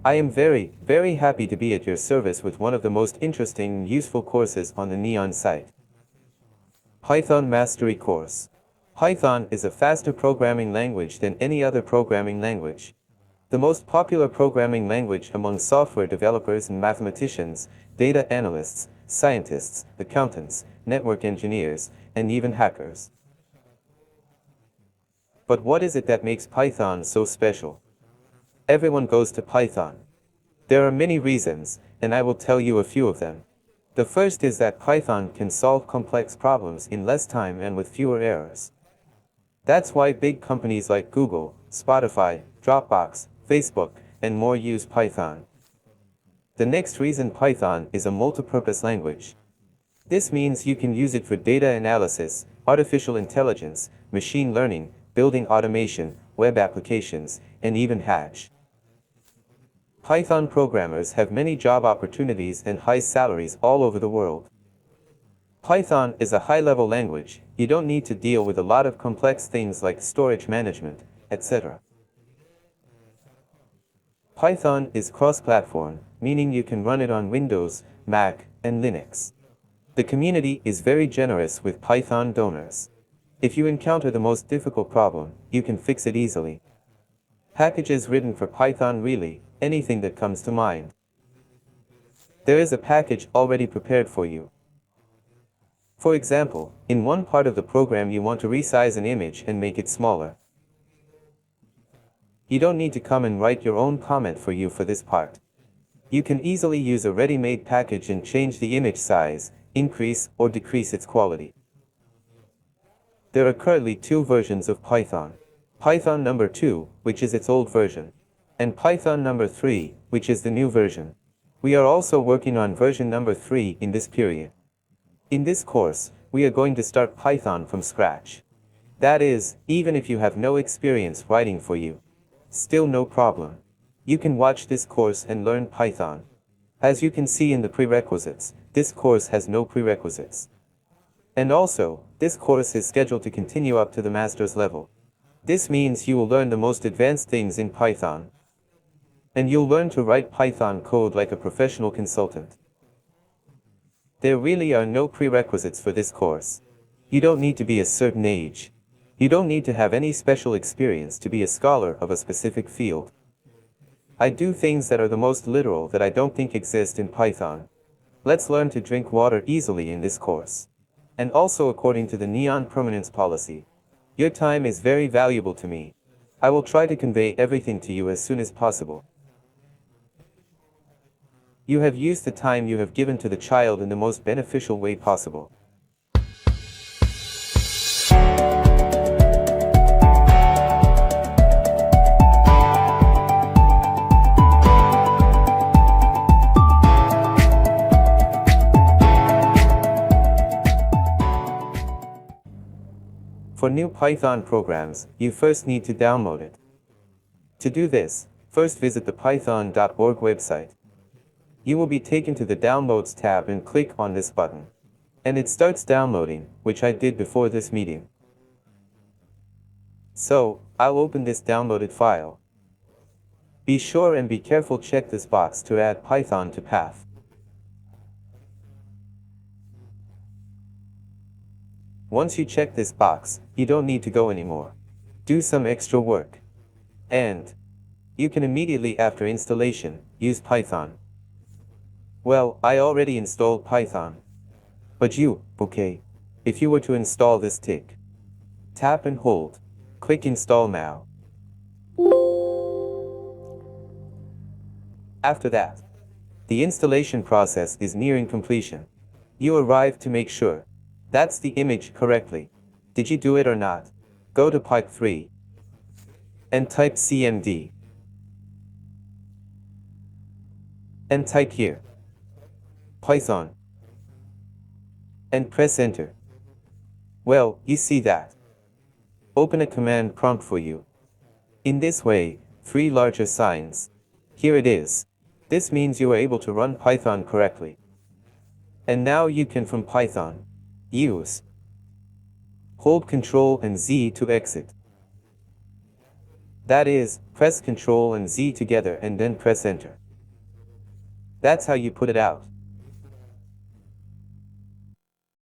I am very, very happy to be at your service with one of the most interesting and useful courses on the Neon site. Python Mastery Course. Python is a faster programming language than any other programming language. The most popular programming language among software developers and mathematicians, data analysts, scientists, accountants, network engineers, and even hackers. But what is it that makes Python so special? Everyone goes to Python. There are many reasons, and I will tell you a few of them. The first is that Python can solve complex problems in less time and with fewer errors. That's why big companies like Google, Spotify, Dropbox, Facebook, and more use Python. The next reason Python is a multipurpose language. This means you can use it for data analysis, artificial intelligence, machine learning, building automation, web applications, and even Hash. Python programmers have many job opportunities and high salaries all over the world. Python is a high-level language. You don't need to deal with a lot of complex things like storage management, etc. Python is cross-platform, meaning you can run it on Windows, Mac, and Linux. The community is very generous with Python donors. If you encounter the most difficult problem, you can fix it easily. Packages written for Python really, anything that comes to mind. There is a package already prepared for you. For example, in one part of the program you want to resize an image and make it smaller. You don't need to come and write your own comment for you for this part. You can easily use a ready-made package and change the image size, increase or decrease its quality. There are currently two versions of Python. Python number 2, which is its old version, and Python number 3, which is the new version. We are also working on version number 3 in this period. In this course, we are going to start Python from scratch. That is, even if you have no experience writing for you. Still no problem. You can watch this course and learn Python. As you can see in the prerequisites, this course has no prerequisites. And also, this course is scheduled to continue up to the master's level. This means you will learn the most advanced things in Python. And you'll learn to write Python code like a professional consultant. There really are no prerequisites for this course. You don't need to be a certain age. You don't need to have any special experience to be a scholar of a specific field. I do things that are the most literal that I don't think exist in Python. Let's learn to drink water easily in this course. And also according to the Neon permanence policy. Your time is very valuable to me. I will try to convey everything to you as soon as possible. You have used the time you have given to the child in the most beneficial way possible. For new Python programs, you first need to download it. To do this, first visit the python.org website. You will be taken to the Downloads tab and click on this button. And it starts downloading, which I did before this meeting. So, I'll open this downloaded file. Be sure and be careful check this box to add Python to path. Once you check this box, you don't need to go anymore. Do some extra work. And you can immediately after installation, use Python. Well, I already installed Python. But you, okay. If you were to install this tick, tap and hold. Click install now. After that, the installation process is nearing completion. You arrive to make sure that's the image correctly. Did you do it or not? Go to Python 3 and type cmd and type here Python and press enter. Well, you see that. Open a command prompt for you. In this way, 3 larger signs. Here it is. This means you are able to run Python correctly. And now you can from Python use hold Ctrl and Z to exit. That is, press Ctrl and Z together and then press Enter. That's how you put it out.